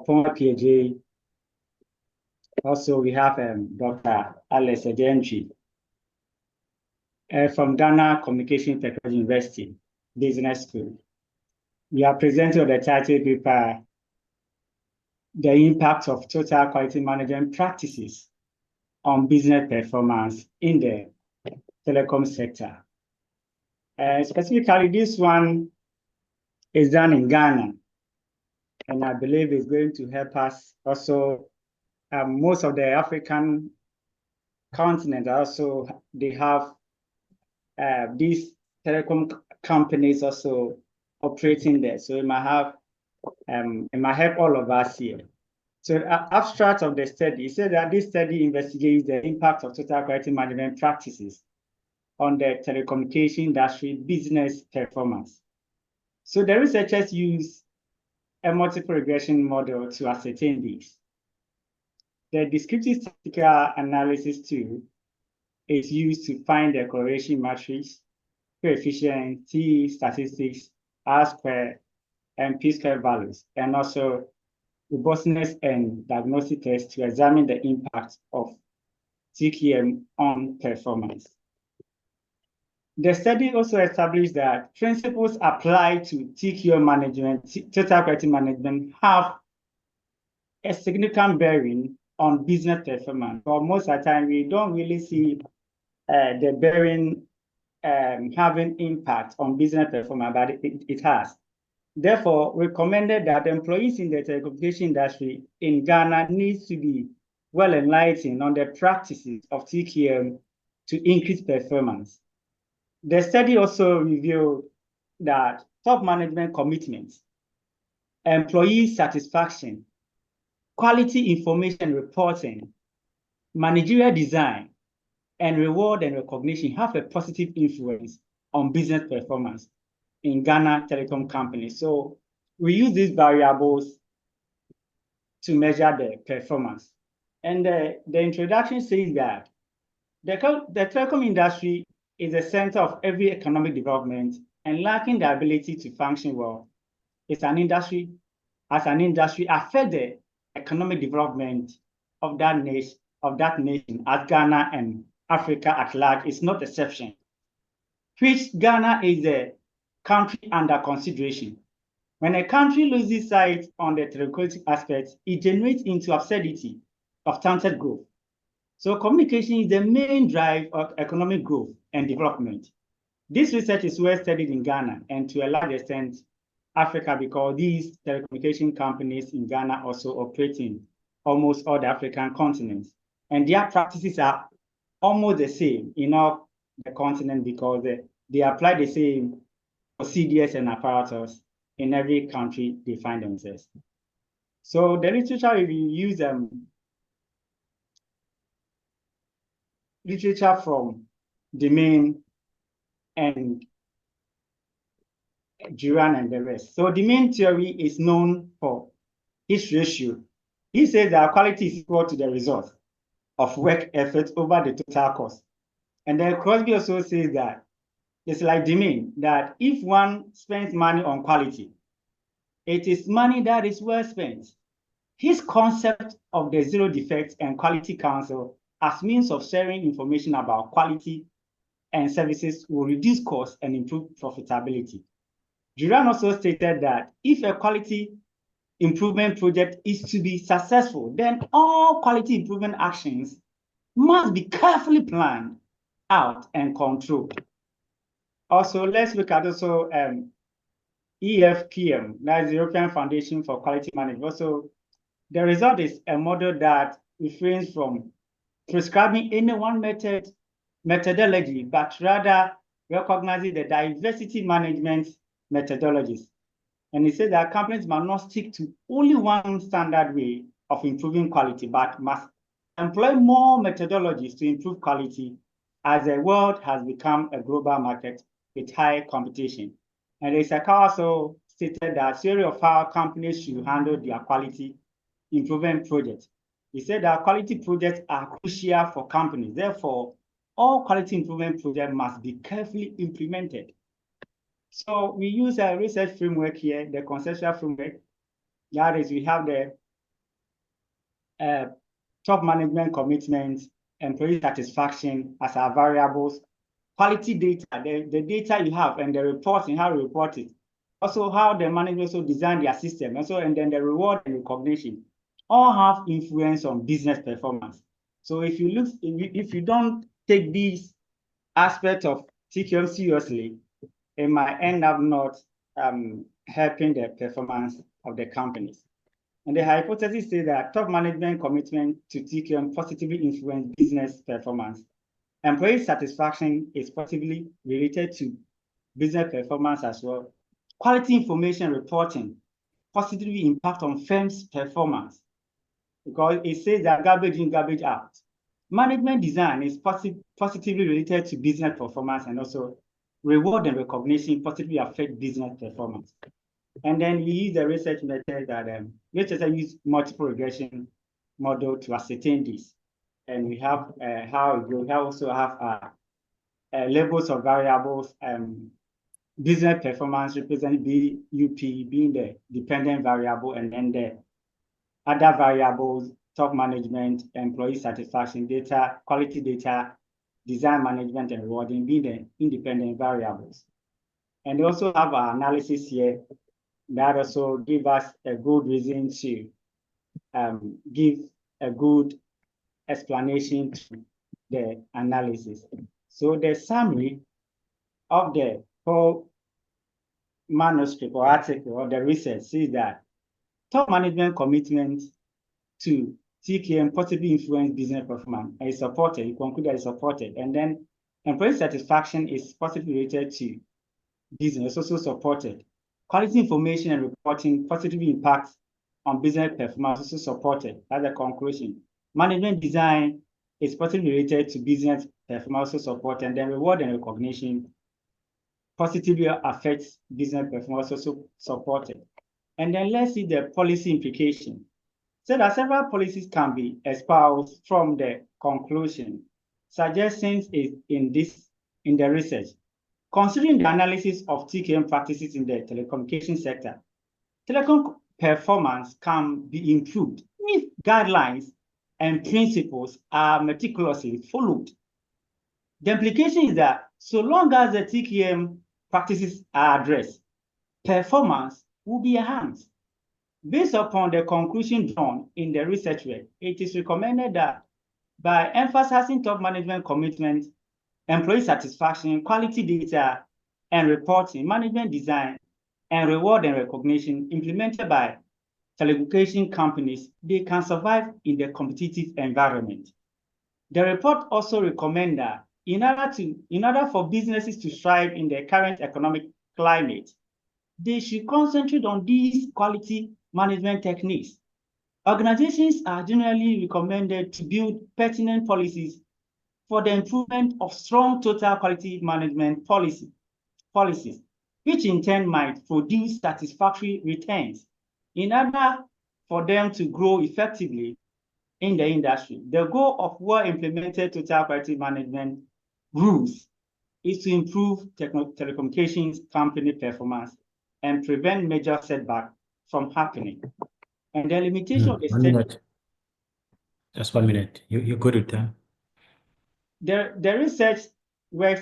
Oppong Appiagyei. Also, we have Dr. Antwi-Adjei from Ghana Communication Technology University Business School. We are presenting the title paper, The Impact of Total Quality Management Practices on Business Performance in the Telecom Sector. Specifically, this one is done in Ghana, and I believe it's going to help us also. Most of the African continent also, they have these telecom companies also operating there. So it might help all of us here. So abstract of the study says that this study investigates the impact of total quality management practices on the telecommunication industry business performance. So the researchers use a multiple regression model to ascertain this. The descriptive statistical analysis tool is used to find the correlation matrix, coefficient, T statistics, R-square, and P-square values, and also robustness and diagnostic tests to examine the impact of TQM on performance. The study also established that principles applied to TQM management, total quality management, have a significant bearing on business performance. For most of the time, we don't really see the bearing having impact on business performance, but it has. Therefore, recommended that employees in the telecommunication industry in Ghana needs to be well enlightened on the practices of TQM to increase performance. The study also revealed that top management commitments, employee satisfaction, quality information reporting, managerial design, and reward and recognition have a positive influence on business performance in Ghana telecom companies. So we use these variables to measure the performance. And the introduction says that the telecom industry is the center of every economic development, and lacking the ability to function well as an industry affect the economic development of that nation, as Ghana and Africa at large is not exception. Which Ghana is a country under consideration. When a country loses sight on the telecommunication aspect, it generates into absurdity of stunted growth. So communication is the main drive of economic growth and development. This research is well studied in Ghana and to a large extent Africa, because these telecommunication companies in Ghana also operate in almost all the African continents. And their practices are almost the same in all the continent because they apply the same procedures and apparatus in every country they find themselves. So the literature, we use literature from Domain and Duran and the rest. So the main theory is known for its ratio. He says that quality is equal to the result of work effort over the total cost. And then Crosby also says that it's like Domain, that if one spends money on quality, it is money that is well spent. His concept of the Zero Defect and Quality Council as means of sharing information about quality and services will reduce costs and improve profitability. Duran also stated that if a quality improvement project is to be successful, then all quality improvement actions must be carefully planned out and controlled. Also, let's look at also EFQM, that's the European Foundation for Quality Management. Also, the result is a model that refrains from prescribing any one methodology, but rather recognizing the diversity management methodologies. And it says that companies must not stick to only one standard way of improving quality, but must employ more methodologies to improve quality as the world has become a global market with high competition. And Isaka also stated that theory of how companies should handle their quality improvement projects. He said that quality projects are crucial for companies. Therefore, all quality improvement projects must be carefully implemented. So we use a research framework here, the conceptual framework. That is, we have the top management commitment, employee satisfaction as our variables, quality data, the data you have, and the reporting, how you report it. Also, how the management also design their system, and then the reward and recognition, all have influence on business performance. So if you don't take these aspects of TQM seriously, it might end up not helping the performance of the companies. And the hypothesis says that top management commitment to TQM positively influence business performance. Employee satisfaction is positively related to business performance as well. Quality information reporting positively impact on firms' performance because it says that garbage in, garbage out. Management design is positively related to business performance, and also reward and recognition positively affect business performance. And then we use the research method that researchers use multiple regression model to ascertain this. And we have we also have labels of variables. Business performance represent BUP being the dependent variable, and then the other variables, top management, employee satisfaction data, quality data, design management, and rewarding being the independent variables. And we also have our analysis here that also give us a good reason to give a good explanation to the analysis. So the summary of the whole manuscript or article or the research says that top management commitment to TQM positively influence business performance and is supported. You conclude that it's supported. And then employee satisfaction is positively related to business, also supported. Quality information and reporting positively impacts on business performance, also supported. That's the conclusion. Management design is positively related to business performance, also supported. And then reward and recognition positively affects business performance, also supported. And then let's see the policy implication. So that several policies can be espoused from the conclusion. Suggestions is in the research. Considering the analysis of TQM practices in the telecommunication sector, telecom performance can be improved if guidelines and principles are meticulously followed. The implication is that so long as the TQM practices are addressed, performance will be enhanced. Based upon the conclusion drawn in the research work, it is recommended that by emphasizing top management commitment, employee satisfaction, quality data, and reporting, management design, and reward and recognition implemented by telecommunication companies, they can survive in the competitive environment. The report also recommends that in order for businesses to thrive in the current economic climate, they should concentrate on these quality management techniques. Organizations are generally recommended to build pertinent policies for the improvement of strong total quality management policies, which in turn might produce satisfactory returns in order for them to grow effectively in the industry. The goal of well-implemented total quality management rules is to improve telecommunications company performance and prevent major setbacks from happening. And the limitation of the 1 minute. Just 1 minute. You good with that? The research work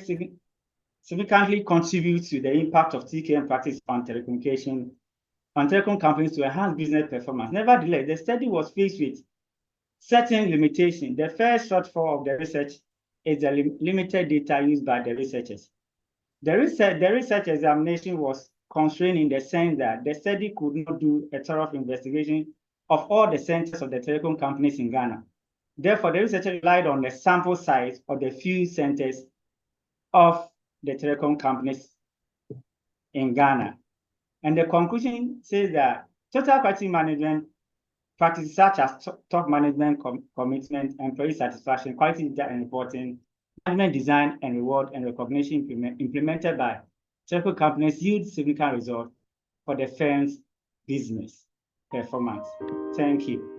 significantly contributes to the impact of TQM practice on telecom companies to enhance business performance. Nevertheless, the study was faced with certain limitations. The first shortfall of the research is the limited data used by the researchers. The research examination was constrained in the sense that the study could not do a thorough investigation of all the centers of the telecom companies in Ghana. Therefore, the researcher relied on the sample size of the few centers of the telecom companies in Ghana. And the conclusion says that total quality management practices such as top management commitment, employee satisfaction, quality data and reporting, management design and reward and recognition implemented by telecom companies yield significant results for the firm's business performance. Thank you.